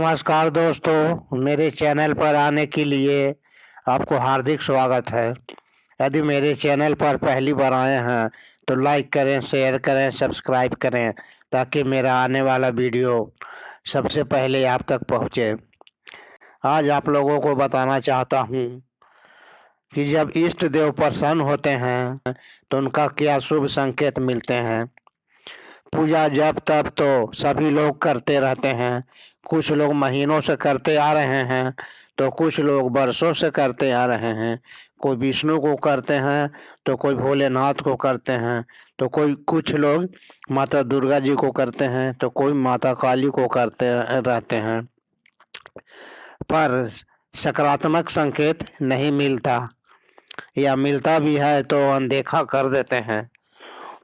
नमस्कार दोस्तों, मेरे चैनल पर आने के लिए आपको हार्दिक स्वागत है। यदि मेरे चैनल पर पहली बार आए हैं तो लाइक करें, शेयर करें, सब्सक्राइब करें ताकि मेरा आने वाला वीडियो सबसे पहले आप तक पहुंचे। आज आप लोगों को बताना चाहता हूं कि जब इष्ट देव प्रसन्न होते हैं तो उनका क्या शुभ संकेत मिलते हैं। पूजा जब तब तो सभी लोग करते रहते हैं। कुछ लोग महीनों से करते आ रहे हैं तो कुछ लोग वर्षों से करते आ रहे हैं। कोई विष्णु को करते हैं तो कोई भोलेनाथ को करते हैं, तो कोई कुछ लोग माता दुर्गा जी को करते हैं तो कोई माता काली को करते रहते हैं। पर सकारात्मक संकेत नहीं मिलता, या मिलता भी है तो अनदेखा कर देते हैं।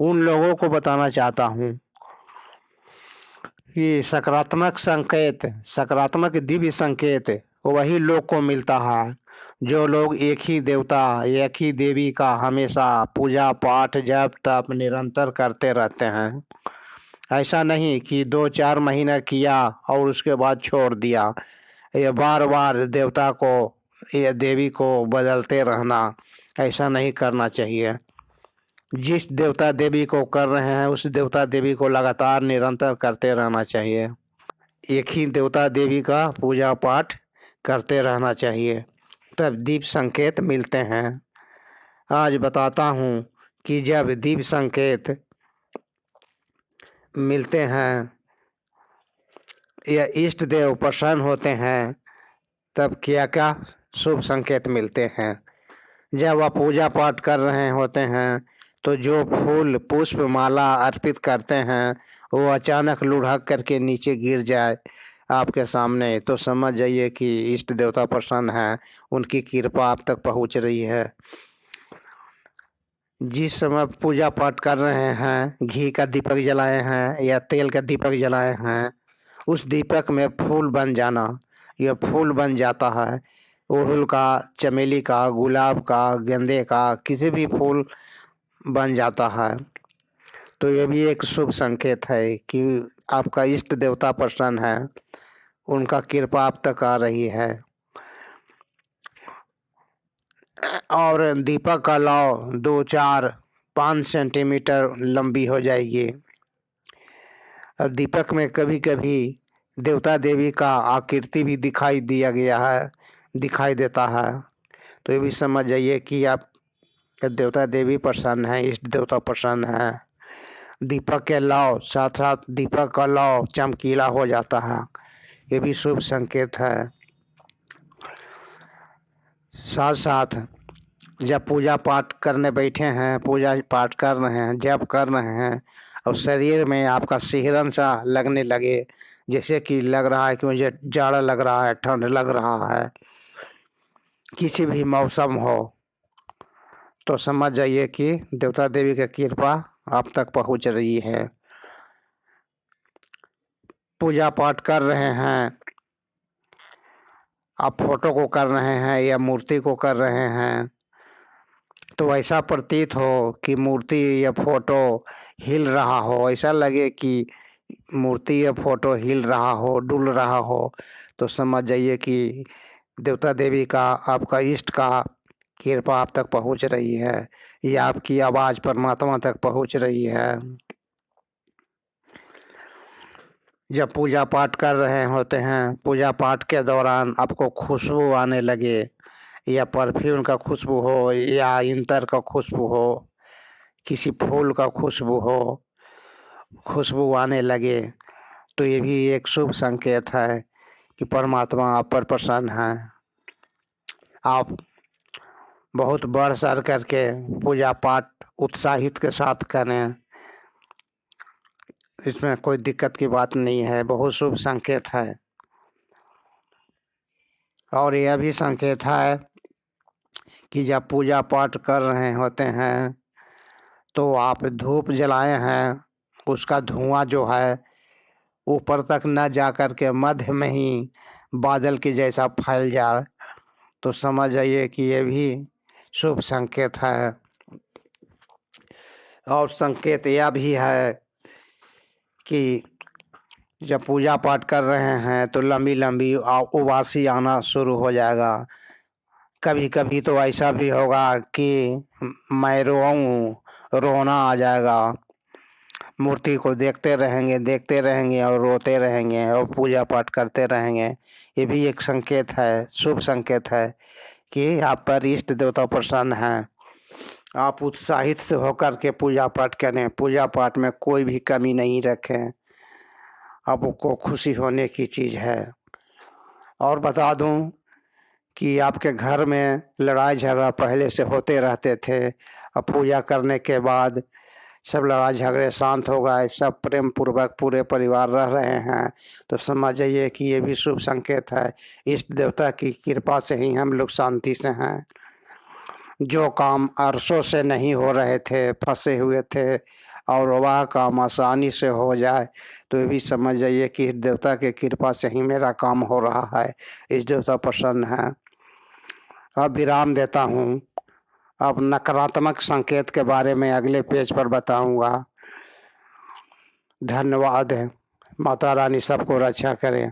उन लोगों को बताना चाहता हूँ कि सकारात्मक संकेत, सकारात्मक दिव्य संकेत वही लोग को मिलता है जो लोग एक ही देवता, एक ही देवी का हमेशा पूजा पाठ जप तप निरंतर करते रहते हैं। ऐसा नहीं कि 2-4 महीना किया और उसके बाद छोड़ दिया। ये बार बार देवता को या देवी को बदलते रहना, ऐसा नहीं करना चाहिए। जिस देवता देवी को कर रहे हैं उस देवता देवी को लगातार निरंतर करते रहना चाहिए। एक ही देवता देवी का पूजा पाठ करते रहना चाहिए, तब दीप संकेत मिलते हैं। आज बताता हूँ कि जब दीप संकेत मिलते हैं या इष्ट देव प्रसन्न होते हैं तब क्या क्या शुभ संकेत मिलते हैं। जब वह पूजा पाठ कर रहे होते हैं तो जो फूल पुष्प माला अर्पित करते हैं वो अचानक लुढ़क करके नीचे गिर जाए आपके सामने तो समझ जाइए कि इष्ट देवता प्रसन्न है, उनकी कृपा आप तक पहुंच रही है। जिस समय पूजा पाठ कर रहे हैं, घी का दीपक जलाए हैं या तेल का दीपक जलाए हैं, उस दीपक में फूल बन जाना, यह फूल बन जाता है अड़हुल का, चमेली का, गुलाब का, गेंदे का, किसी भी फूल बन जाता है तो यह भी एक शुभ संकेत है कि आपका इष्ट देवता प्रसन्न है, उनका कृपा आप तक आ रही है। और दीपक का लौ 2-4-5 सेंटीमीटर लंबी हो जाएगी। और दीपक में कभी कभी देवता देवी का आकृति भी दिखाई देता है, तो ये भी समझ जाइए कि आप देवता देवी प्रसन्न है, इष्ट देवता प्रसन्न है। दीपक के लौ साथ साथ दीपक का लौ चमकीला हो जाता है, ये भी शुभ संकेत है। साथ साथ जब पूजा पाठ करने बैठे हैं, पूजा पाठ कर रहे हैं, जप कर रहे हैं और शरीर में आपका सिहरन सा लगने लगे, जैसे कि लग रहा है कि मुझे जाड़ा लग रहा है, ठंड लग रहा है, किसी भी मौसम हो, तो समझ जाइए कि देवता देवी की कृपा आप तक पहुंच रही है। पूजा पाठ कर रहे हैं, आप फोटो को कर रहे हैं या मूर्ति को कर रहे हैं तो ऐसा प्रतीत हो कि मूर्ति या फोटो हिल रहा हो, ऐसा लगे कि मूर्ति या फोटो हिल रहा हो, डुल रहा हो, तो समझ जाइए कि देवता देवी का, आपका इष्ट का कृपा आप तक पहुंच रही है या आपकी आवाज परमात्मा तक पहुंच रही है। जब पूजा पाठ कर रहे होते हैं, पूजा पाठ के दौरान आपको खुशबू आने लगे, या परफ्यूम का खुशबू हो या इत्र का खुशबू हो, किसी फूल का खुशबू हो, खुशबू आने लगे तो ये भी एक शुभ संकेत है कि परमात्मा आप पर प्रसन्न है। आप बहुत बढ़ चढ़ करके पूजा पाठ उत्साहित के साथ करें, इसमें कोई दिक्कत की बात नहीं है, बहुत शुभ संकेत है। और यह भी संकेत है कि जब पूजा पाठ कर रहे होते हैं तो आप धूप जलाए हैं, उसका धुआं जो है ऊपर तक न जा कर के मध्य में ही बादल के जैसा फैल जाए तो समझ जाइए कि ये भी शुभ संकेत है। और संकेत यह भी है कि जब पूजा पाठ कर रहे हैं तो लंबी लंबी उबासी आना शुरू हो जाएगा। कभी कभी तो ऐसा भी होगा कि मैं रोऊं, रोना आ जाएगा। मूर्ति को देखते रहेंगे और रोते रहेंगे और पूजा पाठ करते रहेंगे। ये भी एक संकेत है, शुभ संकेत है कि आप पर इष्ट देवता प्रसन्न हैं। आप उत्साहित से होकर के पूजा पाठ करें, पूजा पाठ में कोई भी कमी नहीं रखें, आपको खुशी होने की चीज़ है। और बता दूं कि आपके घर में लड़ाई झगड़ा पहले से होते रहते थे, अब पूजा करने के बाद सब लड़ाई झगड़े शांत हो गए, सब प्रेम पूर्वक पूरे परिवार रह रहे हैं, तो समझ जाइए कि ये भी शुभ संकेत है। इष्ट देवता की कृपा से ही हम लोग शांति से हैं। जो काम अरसों से नहीं हो रहे थे, फंसे हुए थे, और वह काम आसानी से हो जाए तो ये भी समझ जाइए कि इस देवता की कृपा से ही मेरा काम हो रहा है, इस देवता प्रसन्न है। अब विराम देता हूँ। अब नकारात्मक संकेत के बारे में अगले पेज पर बताऊंगा। धन्यवाद। माता रानी सबको रक्षा करें।